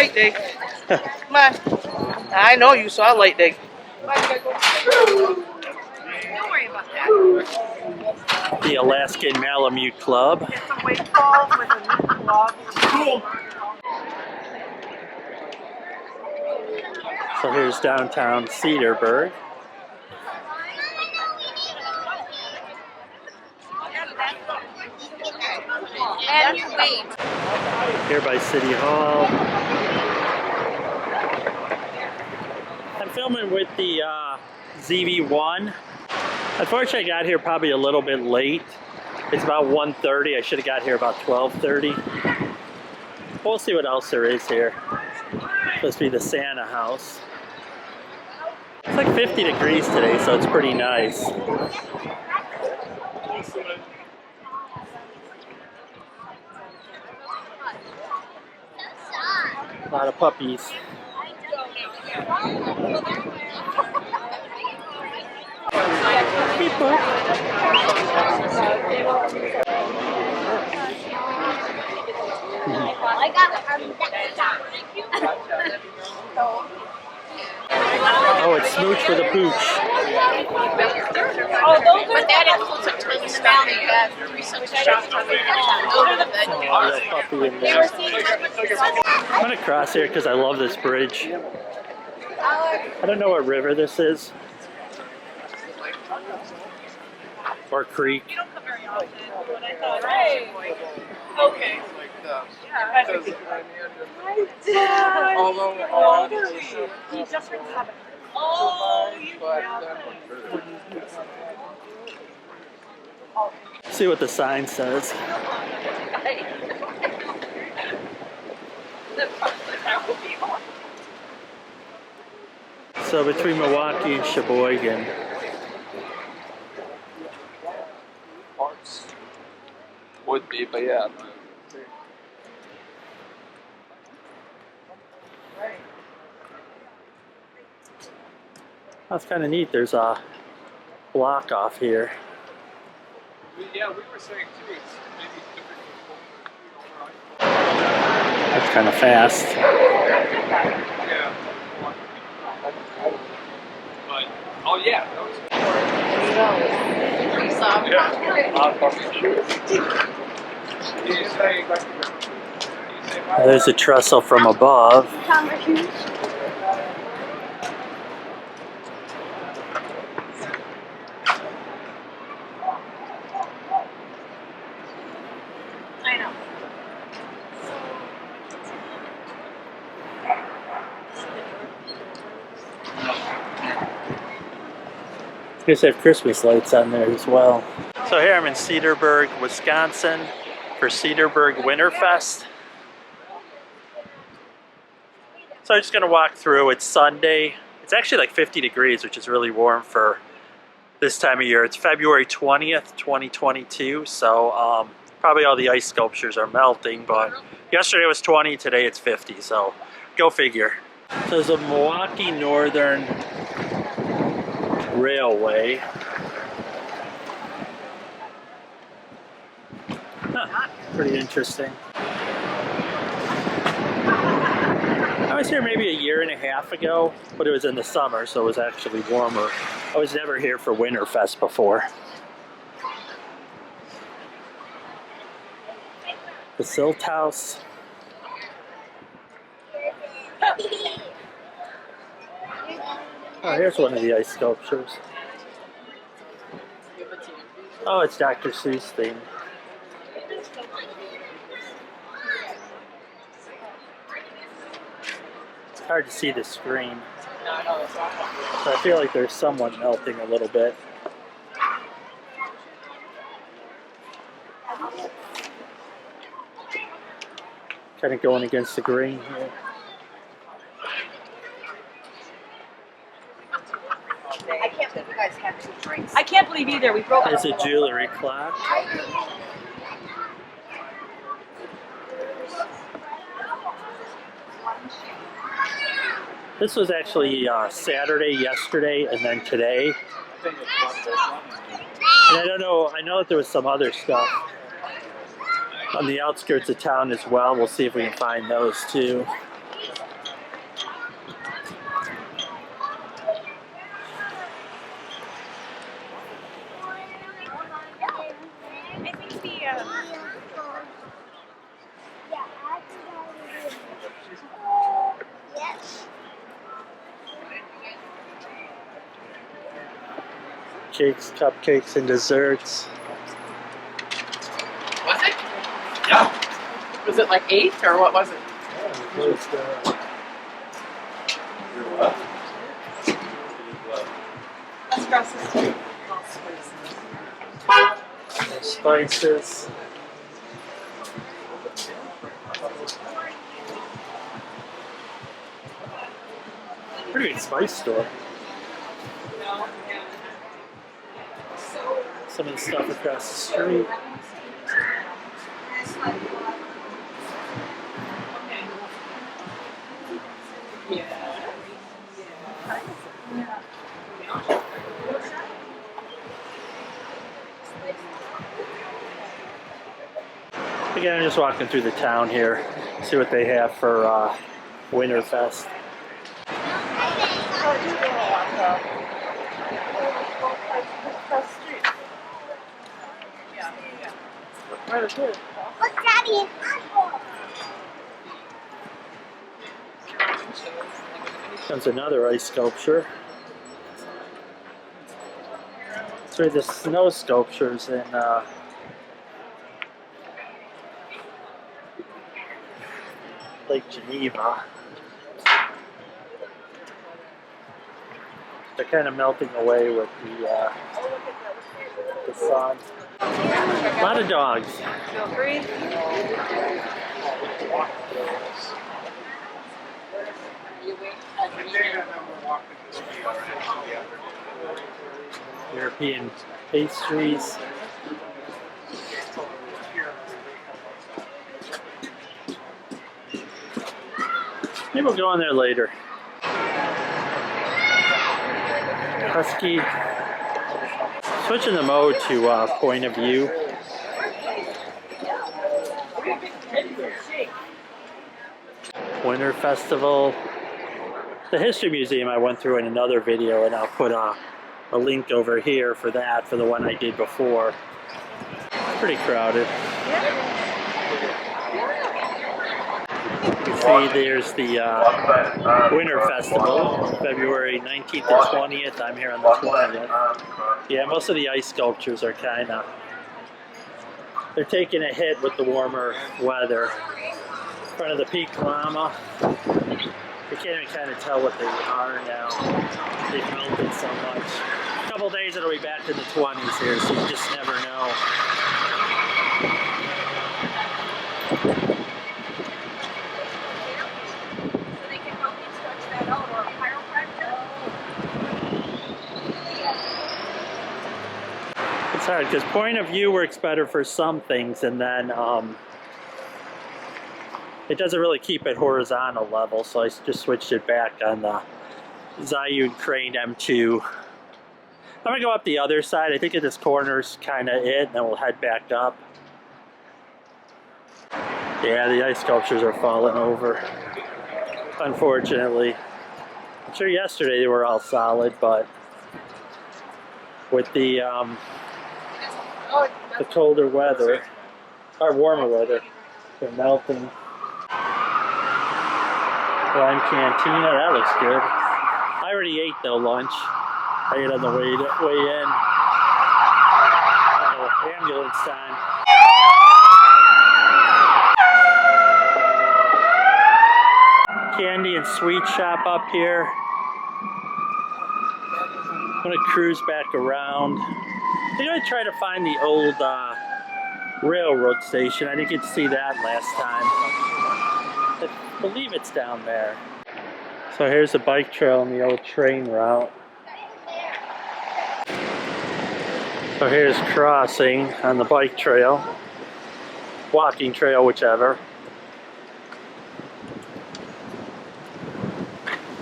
light dig. Come on. I know you saw light dig. Don't worry about that. The Alaskan Malamute Club. Get some wake balls with a new club. Cool. So here's downtown Cedarburg. And you wait. Here by City Hall. I'm filming with the ZV-1. Unfortunately, I got here probably a little bit late. It's about 1:30. I should have got here about 12:30. We'll see what else there is here. Supposed to be the Santa house. It's like 50 degrees today, so it's pretty nice. A lot of puppies. Beep boop. I got it. Oh, it's Smooch with a Pooch. Oh, those are but that includes a twin spelling. You have recent shots on the Oh, that puppy in there. I'm gonna cross here because I love this bridge. I don't know what river this is. Or creek. You don't come very often, but I thought, hey. Okay. Hi, Dad. How old are we? He just turned 7. Oh, you See what the sign says. So between Milwaukee and Sheboygan. Parts would be, but yeah. That's kind of neat. There's a block off here. Yeah, we were saying too, it's maybe different. That's kind of fast. Yeah. But, oh yeah, that was There's a trestle from above. I know. You guys have Christmas lights on there as well. So here I'm in Cedarburg, Wisconsin for Cedarburg Winter Fest. So I'm just gonna walk through. It's Sunday. It's actually like 50 degrees, which is really warm for this time of year. It's February 20th, 2022. So probably all the ice sculptures are melting, but yesterday was 20, today it's 50. So go figure. So there's a Milwaukee Northern Railway. Huh, pretty interesting. I was here maybe a year and a half ago, but it was in the summer, so it was actually warmer. I was never here for Winterfest before. The Silt House. Oh, here's one of the ice sculptures. Oh, it's Dr. Seuss theme. It's hard to see the screen. So I feel like there's someone melting a little bit. Kind of going against the grain here. I can't believe you guys have 2 drinks. I can't believe either. We broke There's a jewelry clock. This was actually Saturday, yesterday, and then today. And I don't know, I know that there was some other stuff on the outskirts of town as well. We'll see if we can find those too. Yes. Cakes, cupcakes, and desserts. Was it? Yeah. Was it like 8 or what was it? Let's cross the street. Spices. Pretty big spice store. Some of the stuff across the street. Again, I'm just walking through the town here, see what they have for Winter Fest. Look, Daddy. Comes another ice sculpture. So the snow sculptures in Lake Geneva. They're kind of melting away with the sun. A lot of dogs. Feel free. European pastries. Maybe we'll go in there later. Husky. Switching the mode to point of view. Winter Festival. The History Museum I went through in another video, and I'll put a link over here for that, for the one I did before. Pretty crowded. You see there's the Winter Festival, February 19th and 20th. I'm here on the 20th. Yeah, most of the ice sculptures are kind of, they're taking a hit with the warmer weather. In front of the Peak Llama. You can't even kind of tell what they are now. They've melted so much. A couple days it'll be back in the 20s here, so you just never know. It's hard because point of view works better for some things, and then it doesn't really keep it horizontal level, so I just switched it back on the Zhiyun Crane M2. I'm gonna go up the other side. I think this corner's kind of it, and then we'll head back up. Yeah, the ice sculptures are falling over, unfortunately. I'm sure yesterday they were all solid, but with the colder weather, or warmer weather, they're melting. Lime Cantina, that looks good. I already ate though lunch. I ate on the way in. Oh, ambulance time. Candy and sweet shop up here. I'm gonna cruise back around. I'm gonna try to find the old railroad station. I didn't get to see that last time. I believe it's down there. So here's the bike trail and the old train route. So here's crossing on the bike trail, walking trail, whichever.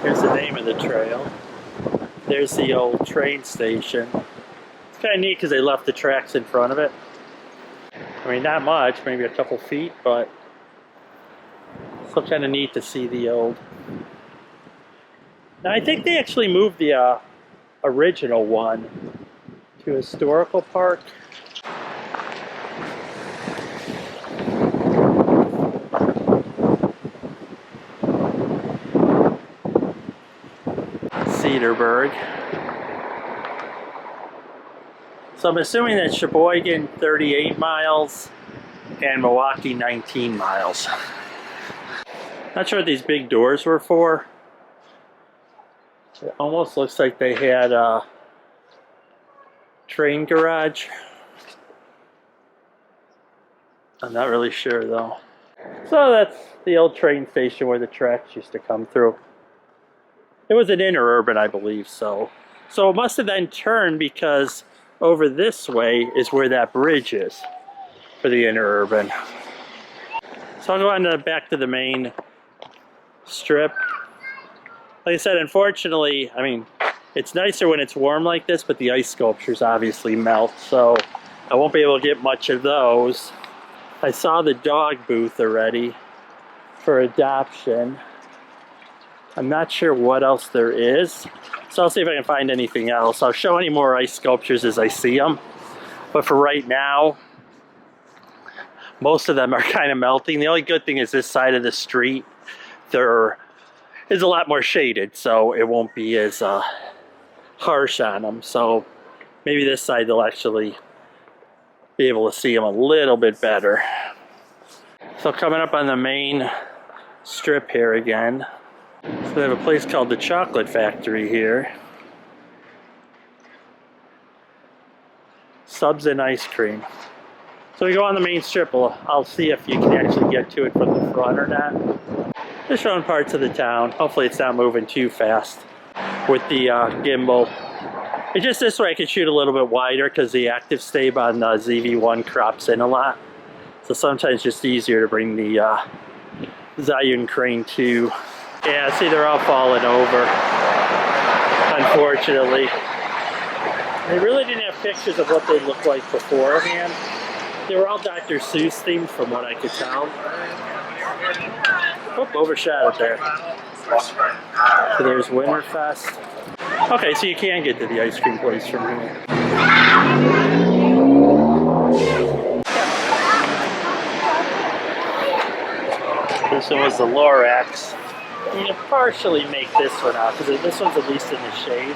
Here's the name of the trail. There's the old train station. It's kind of neat because they left the tracks in front of it. I mean, not much, maybe a couple feet, but still kind of neat to see the old. Now I think they actually moved the original one to Historical Park. Cedarburg. So I'm assuming that Sheboygan 38 miles and Milwaukee 19 miles. Not sure what these big doors were for. It almost looks like they had a train garage. I'm not really sure though. So that's the old train station where the tracks used to come through. It was an interurban, I believe, so it must have then turned because over this way is where that bridge is for the interurban. So I'll go on back to the main strip. Like I said, unfortunately, I mean, it's nicer when it's warm like this, but the ice sculptures obviously melt, so I won't be able to get much of those. I saw the dog booth already for adoption. I'm not sure what else there is, so I'll see if I can find anything else. I'll show any more ice sculptures as I see them, but for right now, most of them are kind of melting. The only good thing is this side of the street, there is a lot more shaded, so it won't be as harsh on them. So maybe this side they'll actually be able to see them a little bit better. So coming up on the main strip here again. So they have a place called the Chocolate Factory here. Subs and ice cream. So we go on the main strip. I'll see if you can actually get to it from the front or not. Just showing parts of the town. Hopefully it's not moving too fast with the gimbal. It's just this way I can shoot a little bit wider because the active stab on the ZV-1 crops in a lot. So sometimes it's just easier to bring the Zhiyun Crane to. Yeah, see, they're all falling over, unfortunately. They really didn't have pictures of what they looked like beforehand. They were all Dr. Seuss themed from what I could tell. Oh, overshadowed there. So there's Winter Fest. Okay, so you can get to the ice cream place from here. This one was the Lorax. You can partially make this one out because this one's at least in the shade.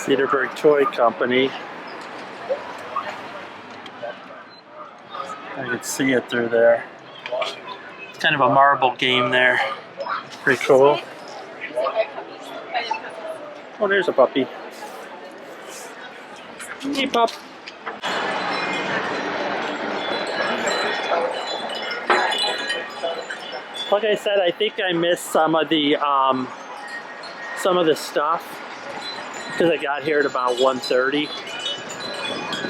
Cedarburg Toy Company. I can see it through there. It's kind of a marble game there. Pretty cool. Oh, there's a puppy. Hey, pup. Like I said, I think I missed some of the stuff because I got here at about 1:30.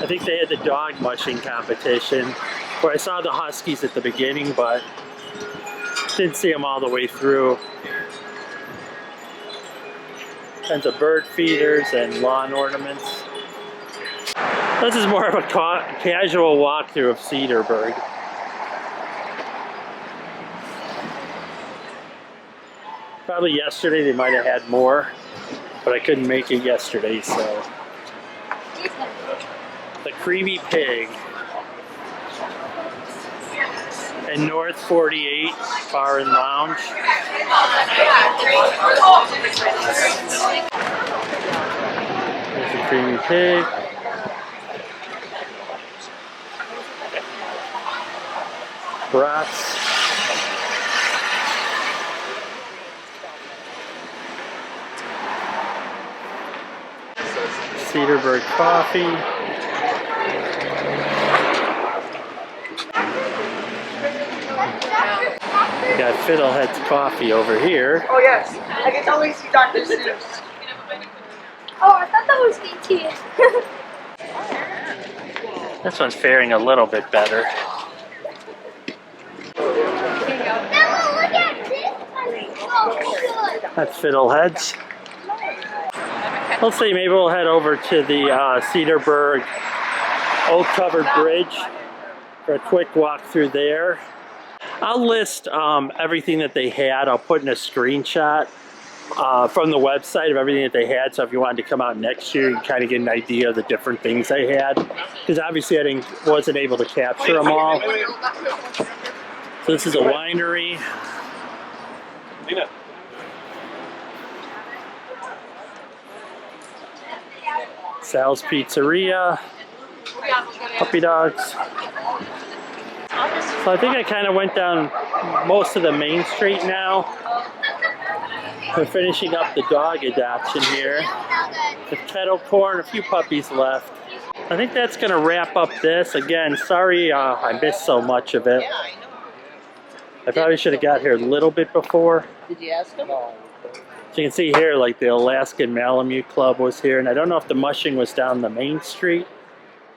I think they had the dog mushing competition where I saw the Huskies at the beginning, but didn't see them all the way through. Tons of bird feeders and lawn ornaments. This is more of a casual walkthrough of Cedarburg. Probably yesterday they might have had more, but I couldn't make it yesterday, so. The Creamy Pig. And North 48 Bar and Lounge. There's the Creamy Pig. Brats. Cedarburg Coffee. We got Fiddlehead's Coffee over here. Oh yes, I can totally see Dr. Seuss. Oh, I thought that was DT. This one's faring a little bit better. That's Fiddlehead's. Let's see, maybe we'll head over to the Cedarburg Old Covered Bridge for a quick walk through there. I'll list everything that they had. I'll put in a screenshot from the website of everything that they had. So if you wanted to come out next year, you kind of get an idea of the different things they had. Because obviously I wasn't able to capture them all. So this is a winery. Sal's Pizzeria. Puppy dogs. So I think I kind of went down most of the main street now. We're finishing up the dog adoption here. The kettle corn, a few puppies left. I think that's going to wrap up this. Again, sorry I missed so much of it. I probably should have got here a little bit before. Did you ask him? So you can see here, like the Alaskan Malamute Club was here, and I don't know if the mushing was down the main street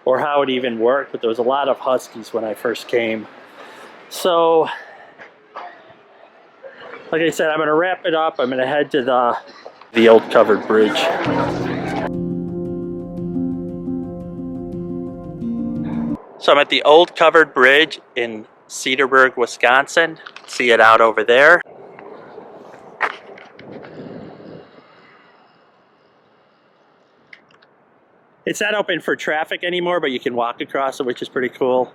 or how it even worked, but there was a lot of huskies when I first came. So, like I said, I'm going to wrap it up. I'm going to head to the old covered bridge. So I'm at the old covered bridge in Cedarburg, Wisconsin. See it out over there. It's not open for traffic anymore, but you can walk across it, which is pretty cool.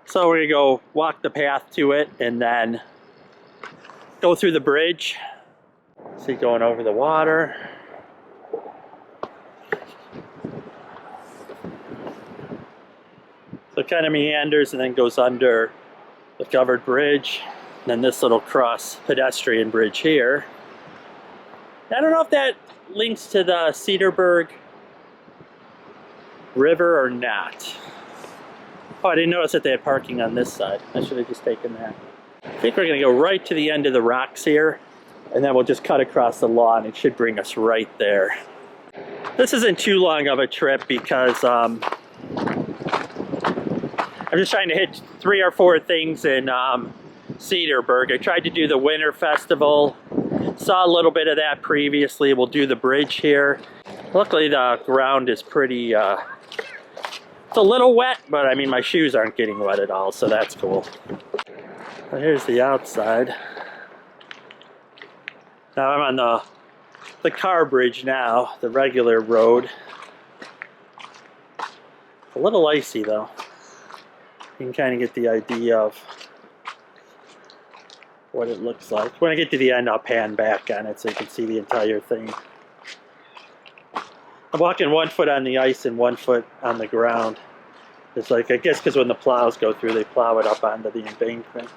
So we're gonna go walk the path to it and then go through the bridge. See, going over the water. So it kind of meanders and then goes under the covered bridge. And then this little cross pedestrian bridge here. I don't know if that links to the Cedarburg River or not. Oh, I didn't notice that they had parking on this side. I should have just taken that. I think we're gonna go right to the end of the rocks here, and then we'll just cut across the lawn. It should bring us right there. This isn't too long of a trip because I'm just trying to hit 3 or 4 things in Cedarburg. I tried to do the Winter Festival. Saw a little bit of that previously. We'll do the bridge here. Luckily the ground is pretty, it's a little wet, but I mean my shoes aren't getting wet at all, so that's cool. Well, here's the outside. Now I'm on the car bridge now, the regular road. A little icy though. You can kind of get the idea of what it looks like. When I get to the end, I'll pan back on it so you can see the entire thing. I'm walking 1 foot on the ice and 1 foot on the ground. It's like, I guess because when the plows go through, they plow it up onto the embankment.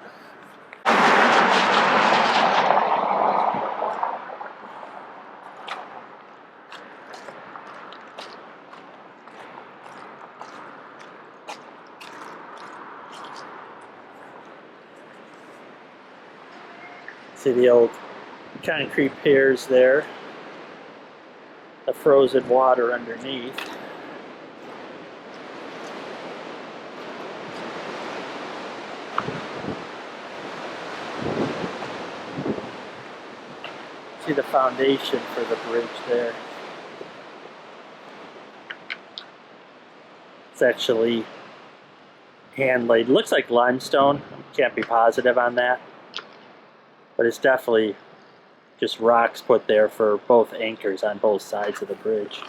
See the old concrete piers there. The frozen water underneath. See the foundation for the bridge there. It's actually hand laid. Looks like limestone. Can't be positive on that. But it's definitely just rocks put there for both anchors on both sides of the bridge.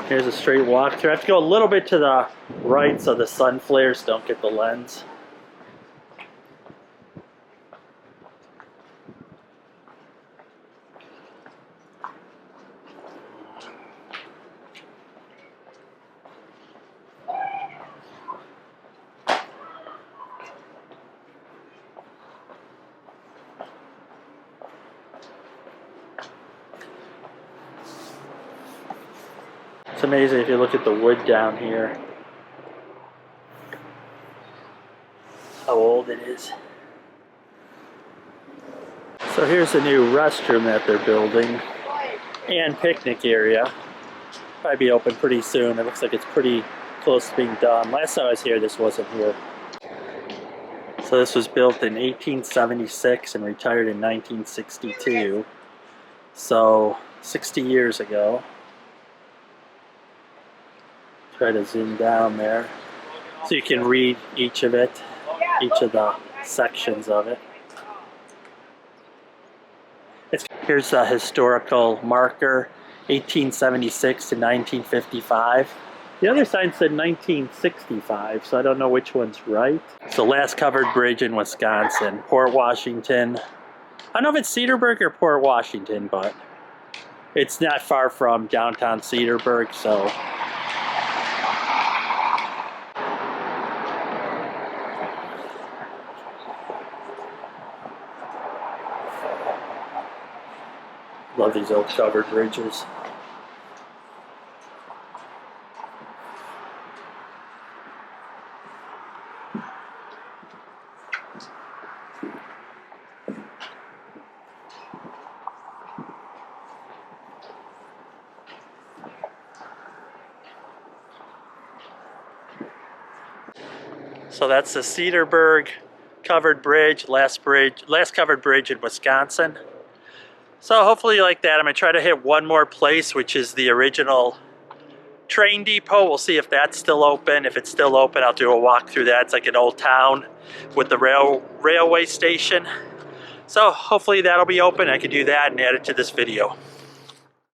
Here's a straight walk through. I have to go a little bit to the right so the sun flares don't get the lens. It's amazing if you look at the wood down here, how old it is. So here's the new restroom that they're building and picnic area. Probably be open pretty soon. It looks like it's pretty close to being done. Last time I was here, this wasn't here. So this was built in 1876 and retired in 1962. So 60 years ago. Try to zoom down there so you can read each of it, each of the sections of it. Here's a historical marker, 1876 to 1955. The other sign said 1965, so I don't know which one's right. It's the last covered bridge in Wisconsin, Port Washington. I don't know if it's Cedarburg or Port Washington, but it's not far from downtown Cedarburg, so. Love these old covered bridges. So that's the Cedarburg covered bridge, last covered bridge in Wisconsin. So hopefully you like that. I'm gonna try to hit one more place, which is the original train depot. We'll see if that's still open. If it's still open, I'll do a walk through that. It's like an old town with the railway station. So hopefully that'll be open. I can do that and add it to this video.